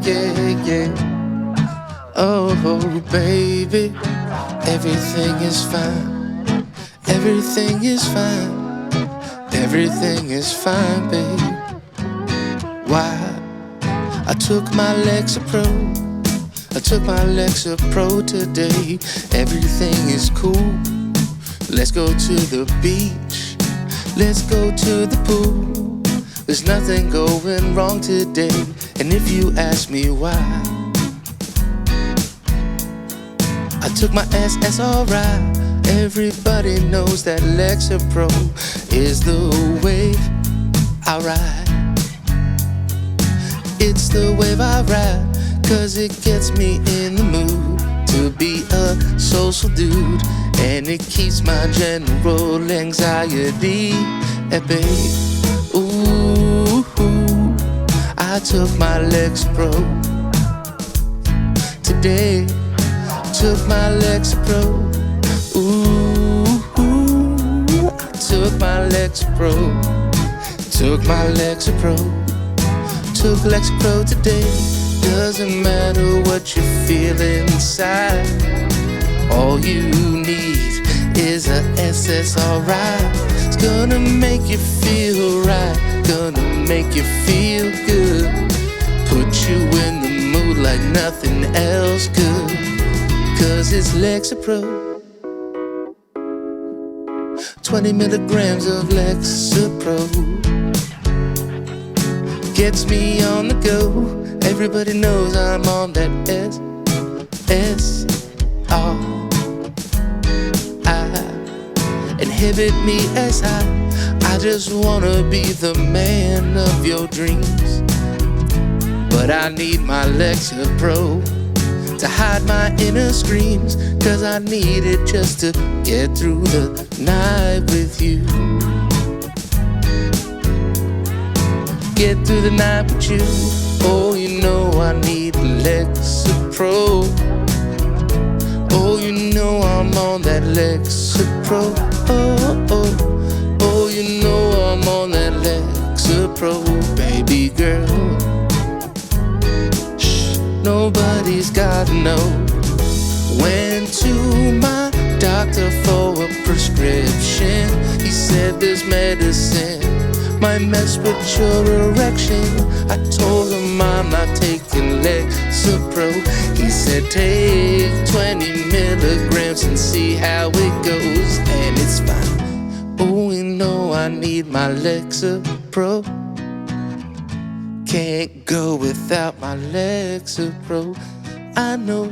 yeah, yeah. Oh, baby, everything is fine. Everything is fine. Everything is fine, babe. Why? I took my lexapro. I took my lexapro today. Everything is cool. Let's go to the beach. Let's go to the pool. There's nothing going wrong today. And if you ask me why, I took my SSRI. Everybody knows that lexapro is the wave I ride. It's the wave I ride, 'cause it gets me in the mood to be a social dude. And it keeps my general anxiety at bay. Ooh, I took my lexapro today. Took my lexapro. Ooh, I took my lexapro. Took my lexapro. Took lexapro today. Doesn't matter what you feel inside. All you need is a SSRI. It's gonna make you feel right. Gonna make you feel good. Put you in the mood like nothing else could. 'Cause it's lexapro. 20 milligrams of lexapro gets me on the go. Everybody knows I'm on that SSRI. Inhibit me as I just wanna be the man of your dreams. But I need my lexapro to hide my inner screams, 'cause I need it just to get through the night with you. Get through the night with you. Oh, you know I need lexapro. Oh, you know I'm on that lexapro. Oh, you know I'm on that lexapro, baby girl. Shh, nobody's gotta know. Went to my doctor for a prescription. He said this medicine might mess with your erection. I told him I'm not taking lexapro. He said take 20 milligrams and see how it goes, and it's fine. Oh, you know I need my lexapro. Can't go without my lexapro. I know.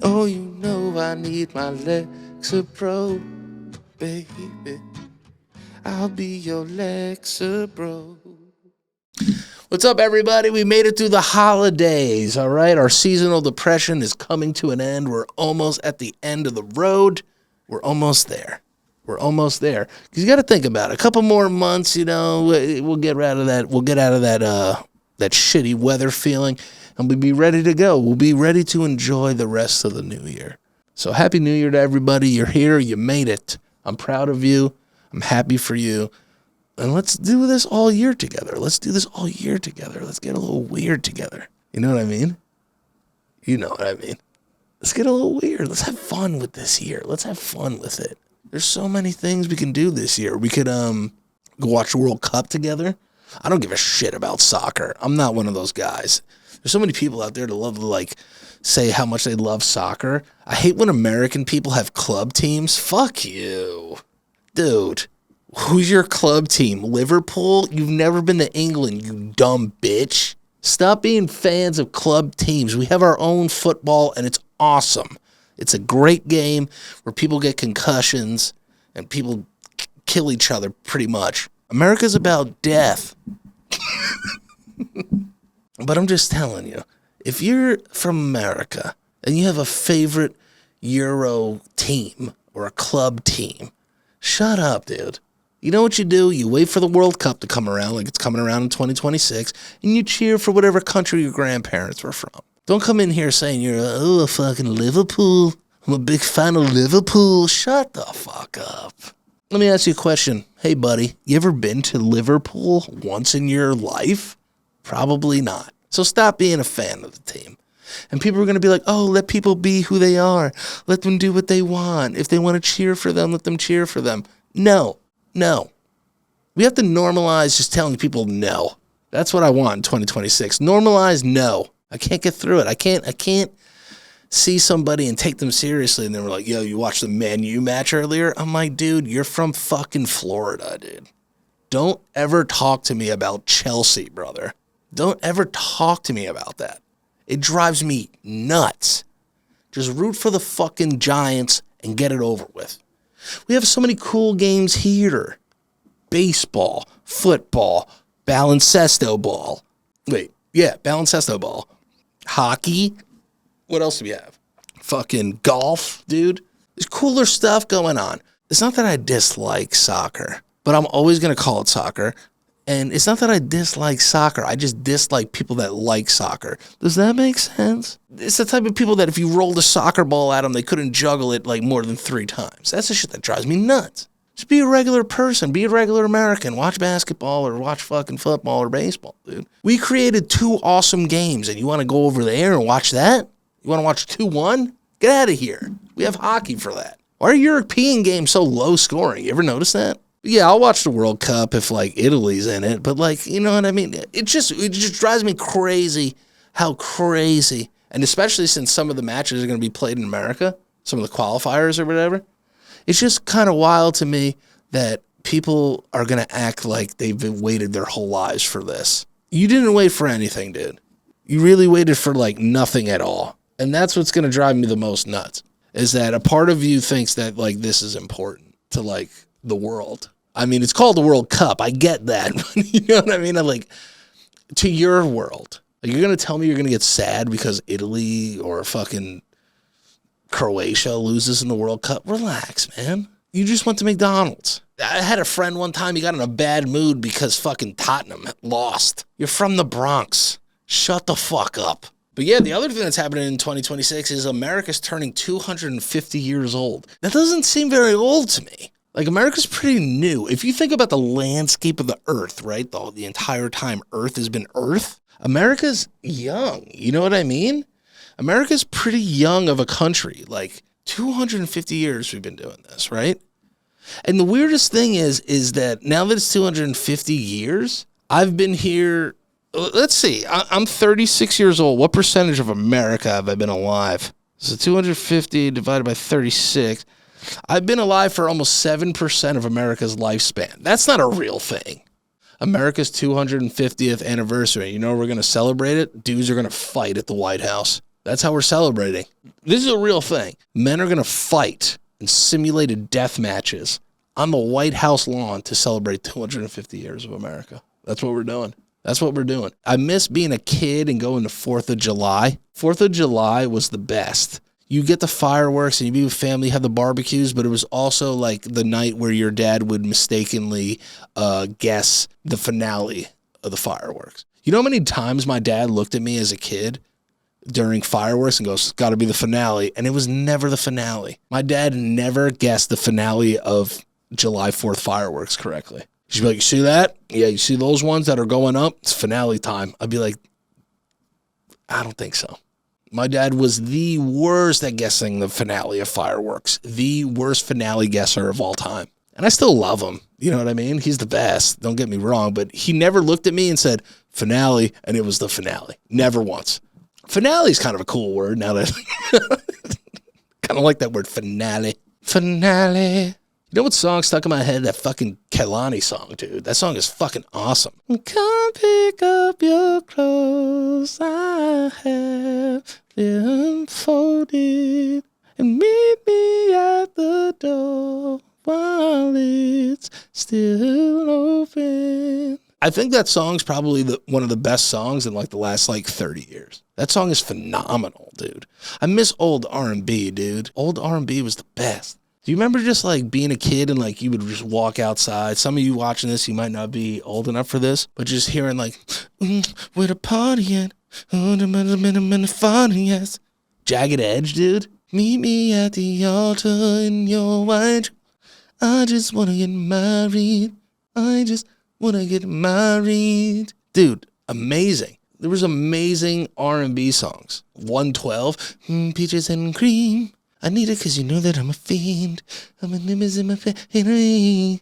Oh, you know I need my lexapro, baby. I'll be your lexapro. What's up, everybody? We made it through the holidays, all right? Our seasonal depression is coming to an end. We're almost at the end of the road. We're almost there. We're almost there. Because you got to think about it. A couple more months, you know, we'll get out of that. We'll get out of that shitty weather feeling, and we'll be ready to go. We'll be ready to enjoy the rest of the new year. So happy New Year to everybody. You're here. You made it. I'm proud of you. I'm happy for you. And let's do this all year together. Let's do this all year together. Let's get a little weird together. You know what I mean? You know what I mean. Let's get a little weird. Let's have fun with this year. Let's have fun with it. There's so many things we can do this year. We could go watch the World Cup together. I don't give a shit about soccer. I'm not one of those guys. There's so many people out there that love to, like, say how much they love soccer. I hate when American people have club teams. Fuck you. Dude, who's your club team? Liverpool? You've never been to England, you dumb bitch. Stop being fans of club teams. We have our own football, and it's awesome. It's a great game where people get concussions and people kill each other, pretty much. America's about death. But I'm just telling you, if you're from America and you have a favorite Euro team or a club team, shut up, dude. You know what you do? You wait for the World Cup to come around, like it's coming around in 2026, and you cheer for whatever country your grandparents were from. Don't come in here saying you're, fucking Liverpool. I'm a big fan of Liverpool. Shut the fuck up. Let me ask you a question. Hey, buddy, you ever been to Liverpool once in your life? Probably not. So stop being a fan of the team. And people are going to be like, oh, let people be who they are. Let them do what they want. If they want to cheer for them, let them cheer for them. No. We have to normalize just telling people no. That's what I want in 2026. Normalize no. I can't get through it. I can't see somebody and take them seriously and then we're like, yo, you watched the Man U match earlier? I'm like, dude, you're from fucking Florida, dude. Don't ever talk to me about Chelsea, brother. Don't ever talk to me about that. It drives me nuts. Just root for the fucking Giants and get it over with. We have so many cool games here. Baseball, football, baloncesto ball. Baloncesto ball. Hockey. What else do we have? Fucking golf, dude. There's cooler stuff going on. It's not that I dislike soccer, but I'm always going to call it soccer. And it's not that I dislike soccer. I just dislike people that like soccer. Does that make sense? It's the type of people that if you rolled a soccer ball at them, they couldn't juggle it like more than 3 times. That's the shit that drives me nuts. Just be a regular person. Be a regular American. Watch basketball or watch fucking football or baseball, dude. We created 2 awesome games, and you want to go over there and watch that? You want to watch 2-1? Get out of here. We have hockey for that. Why are European games so low scoring? You ever notice that? Yeah, I'll watch the World Cup if, like, Italy's in it. But, like, you know what I mean? It just drives me crazy how crazy. And especially since some of the matches are going to be played in America, some of the qualifiers or whatever. It's just kind of wild to me that people are going to act like they've waited their whole lives for this. You didn't wait for anything, dude. You really waited for, like, nothing at all. And that's what's going to drive me the most nuts, is that a part of you thinks that, like, this is important to, like, the world. I mean, it's called the World Cup. I get that. You know what I mean? I'm like, to your world. Like, you're going to tell me you're going to get sad because Italy or fucking Croatia loses in the World Cup? Relax, man. You just went to McDonald's. I had a friend one time, he got in a bad mood because fucking Tottenham lost. You're from the Bronx. Shut the fuck up. But yeah, the other thing that's happening in 2026 is America's turning 250 years old. That doesn't seem very old to me. Like, America's pretty new. If you think about the landscape of the earth, right? The entire time earth has been earth, America's young. You know what I mean? America's pretty young of a country. Like, 250 years we've been doing this, right? And the weirdest thing is that now that it's 250 years, I've been here. Let's see. I'm 36 years old. What percentage of America have I been alive? So 250 divided by 36. I've been alive for almost 7% of America's lifespan. That's not a real thing. America's 250th anniversary. You know we're going to celebrate it? Dudes are going to fight at the White House. That's how we're celebrating. This is a real thing. Men are going to fight in simulated death matches on the White House lawn to celebrate 250 years of America. That's what we're doing. That's what we're doing. I miss being a kid and going to 4th of July. 4th of July was the best. You get the fireworks and you be with family, have the barbecues, but it was also like the night where your dad would mistakenly guess the finale of the fireworks. You know how many times my dad looked at me as a kid during fireworks and goes, got to be the finale, and it was never the finale. My dad never guessed the finale of July 4th fireworks correctly. She'd be like, you see that? Yeah, you see those ones that are going up? It's finale time. I'd be like, I don't think so. My dad was the worst at guessing the finale of fireworks. The worst finale guesser of all time. And I still love him. You know what I mean? He's the best. Don't get me wrong. But he never looked at me and said, finale, and it was the finale. Never once. Finale is kind of a cool word now that... kind of like that word, finale. Finale. You know what song stuck in my head? That fucking Kehlani song, dude. That song is fucking awesome. Come pick up your clothes, I have them folded, and meet me at the door while it's still open. I think that song's probably one of the best songs in like the last like 30 years. That song is phenomenal, dude. I miss old R&B, dude. Old R&B was the best. Do you remember just like being a kid and like you would just walk outside? Some of you watching this, you might not be old enough for this, but just hearing like, where the party at? Yes. Jagged Edge, dude. Meet me at the altar in your white. I just want to get married. I just want to get married. Dude, amazing. There was amazing R&B songs. 112, peaches and cream. I need it because you know that I'm a fiend. I'm a nimbus in my family.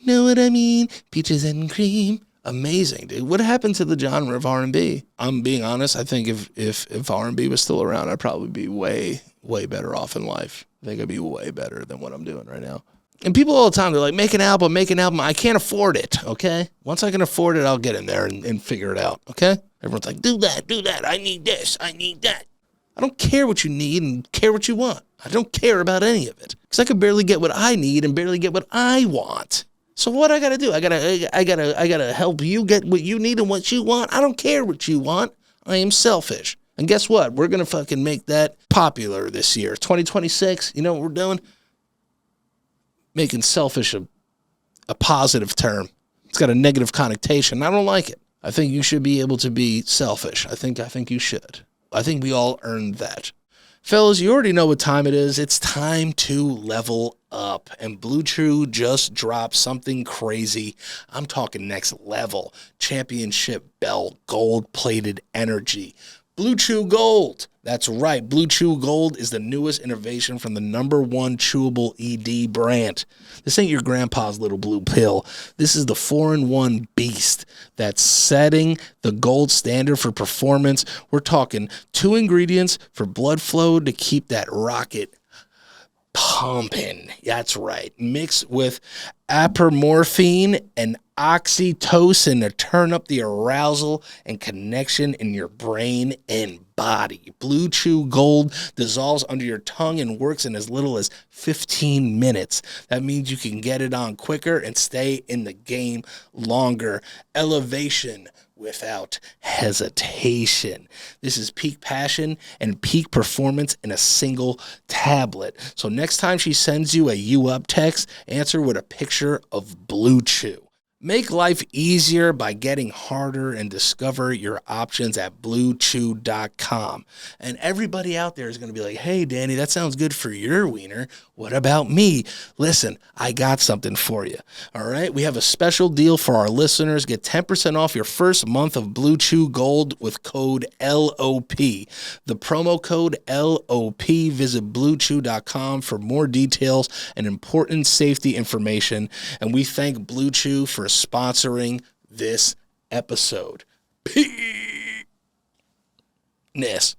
Know what I mean? Peaches and cream. Amazing, dude. What happened to the genre of R&B? I'm being honest. I think if R&B was still around, I'd probably be way, way better off in life. I think I'd be way better than what I'm doing right now. And people all the time, they're like, make an album. I can't afford it, okay? Once I can afford it, I'll get in there and figure it out, okay? Everyone's like, do that. I need this. I need that. I don't care what you need and care what you want. I don't care about any of it because I can barely get what I need and barely get what I want. So what I got to do? I gotta help you get what you need and what you want. I don't care what you want. I am selfish. And guess what? We're going to fucking make that popular this year. 2026, you know what we're doing? Making selfish a positive term. It's got a negative connotation. I don't like it. I think you should be able to be selfish. I think you should. I think we all earned that. Fellas, you already know what time it is. It's time to level up. And Blue Chew just dropped something crazy. I'm talking next level. Championship belt, gold-plated energy. Blue Chew Gold. That's right. Blue Chew Gold is the newest innovation from the #1 chewable ED brand. This ain't your grandpa's little blue pill. This is the 4-in-1 beast that's setting the gold standard for performance. We're talking 2 ingredients for blood flow to keep that rocket pumping. That's right. Mixed with apomorphine and oxytocin to turn up the arousal and connection in your brain and body. Blue Chew Gold dissolves under your tongue and works in as little as 15 minutes. That means you can get it on quicker and stay in the game longer. Elevation without hesitation. This is peak passion and peak performance in a single tablet. So next time she sends you a "you up" text, answer with a picture of Blue Chew. Make life easier by getting harder and discover your options at bluechew.com. And everybody out there is going to be like, hey, Danny, that sounds good for your wiener. What about me? Listen, I got something for you. All right. We have a special deal for our listeners. Get 10% off your first month of Blue Chew Gold with code LOP. The promo code LOP. Visit bluechew.com for more details and important safety information. And we thank Blue Chew for sponsoring this episode. Penis.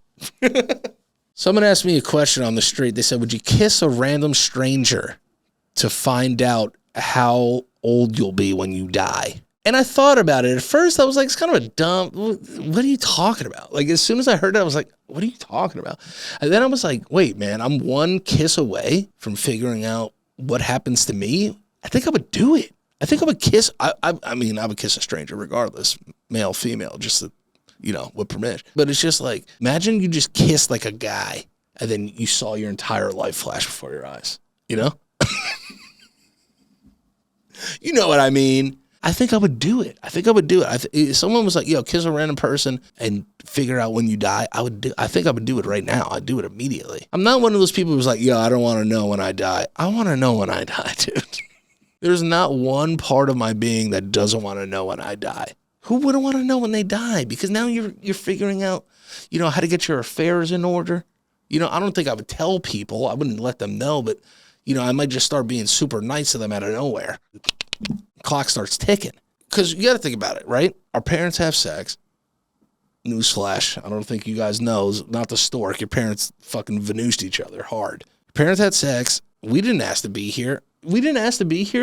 Someone asked me a question on the street. They said, would you kiss a random stranger to find out how old you'll be when you die? And I thought about it. At first, I was like, it's kind of a dumb, what are you talking about? Like, as soon as I heard it, I was like, what are you talking about? And then I was like, wait, man, I'm one kiss away from figuring out what happens to me. I think I would do it. I think I would kiss, I mean, I would kiss a stranger regardless, male, female, just to, with permission. But it's just like, imagine you just kissed like a guy and then you saw your entire life flash before your eyes, You know what I mean? I think I would do it. If someone was like, yo, kiss a random person and figure out when you die, I think I would do it right now. I'd do it immediately. I'm not one of those people who's like, yo, I don't want to know when I die. I want to know when I die, dude. There's not one part of my being that doesn't want to know when I die. Who wouldn't want to know when they die? Because now you're figuring out, how to get your affairs in order. I don't think I would tell people. I wouldn't let them know, but, I might just start being super nice to them out of nowhere. Clock starts ticking. Because you got to think about it, right? Our parents have sex. Newsflash. I don't think you guys know. Not the stork. Your parents fucking vanoosed each other hard. Your parents had sex. We didn't ask to be here.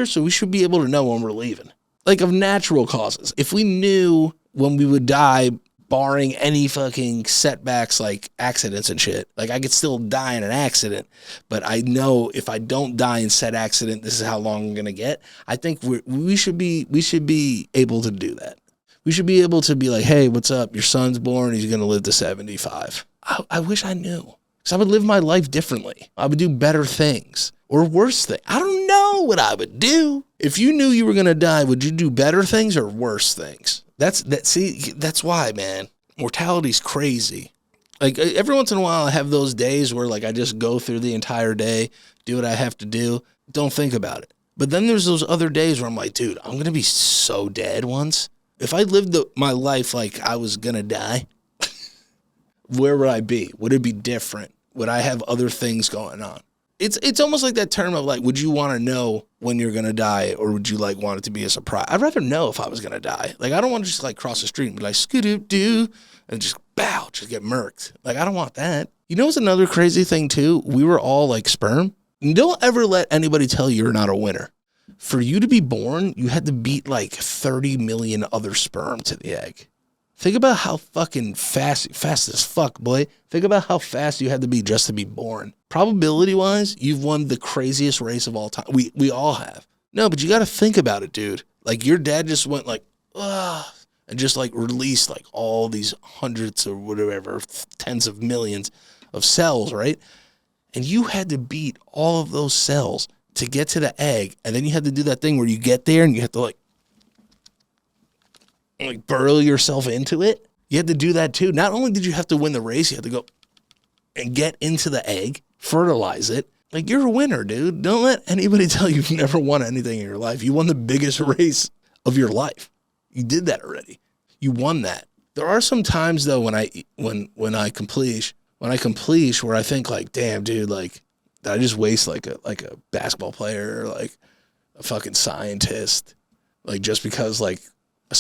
So we should be able to know when we're leaving. Like, of natural causes. If we knew when we would die, barring any fucking setbacks like accidents and shit, like I could still die in an accident, but I know if I don't die in said accident, this is how long I'm going to get. I think we should be able to do that. We should be able to be like, hey, what's up? Your son's born. He's going to live to 75. I wish I knew, because I would live my life differently. I would do better things. Or worse things. I don't know what I would do. If you knew you were going to die, would you do better things or worse things? That's why, man. Mortality's crazy. Like, every once in a while I have those days where, like, I just go through the entire day, do what I have to do, don't think about it. But then there's those other days where I'm like, dude, I'm going to be so dead once. If I lived my life like I was going to die, where would I be? Would it be different? Would I have other things going on? It's almost like that term of like, would you want to know when you're going to die, or would you like want it to be a surprise? I'd rather know if I was going to die. Like, I don't want to just like cross the street and be like, skoo-doo-doo, and just bow, just get murked. Like, I don't want that. You know what's another crazy thing too? We were all like sperm. Don't ever let anybody tell you you're not a winner. For you to be born, you had to beat like 30 million other sperm to the egg. Think about how fucking fast as fuck, boy. Think about how fast you had to be just to be born. Probability-wise, you've won the craziest race of all time. We all have. No, but you got to think about it, dude. Like, your dad just went like, ugh, and just like released like all these hundreds or whatever, tens of millions of cells, right? And you had to beat all of those cells to get to the egg, and then you had to do that thing where you get there and you have to like burrow yourself into it. You had to do that too. Not only did you have to win the race, you had to go and get into the egg, fertilize it. Like, you're a winner, dude. Don't let anybody tell you you've never won anything in your life. You won the biggest race of your life. You did that already. You won that. There are some times though when I complete where I think like, damn, dude, like, did I just waste like a basketball player or like a fucking scientist, like, just because like I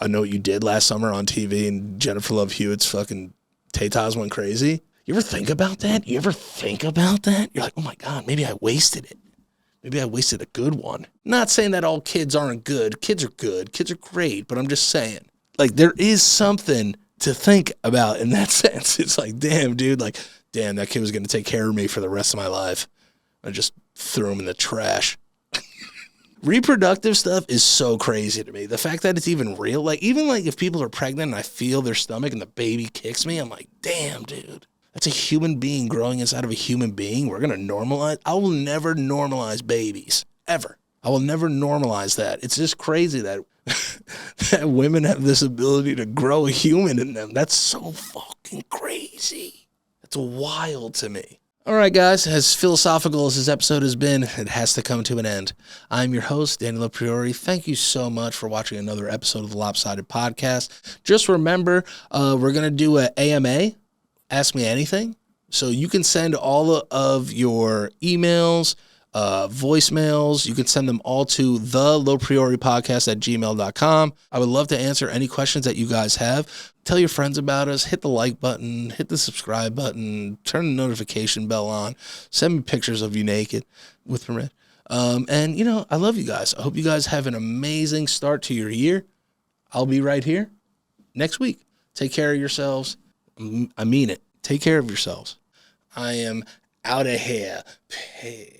Know What You Did last summer on TV and Jennifer Love Hewitt's fucking tatas went crazy. You ever think about that? You're like, oh my God, maybe I wasted it. Maybe I wasted a good one. Not saying that all kids aren't good. Kids are good. Kids are great. But I'm just saying, like, there is something to think about in that sense. It's like, damn, dude, like, damn, that kid was going to take care of me for the rest of my life. I just threw him in the trash. Reproductive stuff is so crazy to me. The fact that it's even real, like, even like if people are pregnant and I feel their stomach and the baby kicks me, I'm like, damn, dude, that's a human being growing inside of a human being. We're going to normalize. I will never normalize babies, ever. I will never normalize that. It's just crazy that, that women have this ability to grow a human in them. That's so fucking crazy. That's wild to me. All right, guys, as philosophical as this episode has been, it has to come to an end. I'm your host, Danny Lopriore. Thank you so much for watching another episode of the Lopsided podcast. Just remember, we're going to do an AMA, Ask Me Anything. So you can send all of your emails, voicemails. You can send them all to thelopriorepodcast@gmail.com. I would love to answer any questions that you guys have. Tell your friends about us. Hit the like button. Hit the subscribe button. Turn the notification bell on. Send me pictures of you naked with permit. And, you know, I love you guys. I hope you guys have an amazing start to your year. I'll be right here next week. Take care of yourselves. I mean it. Take care of yourselves. I am out of here. Peace.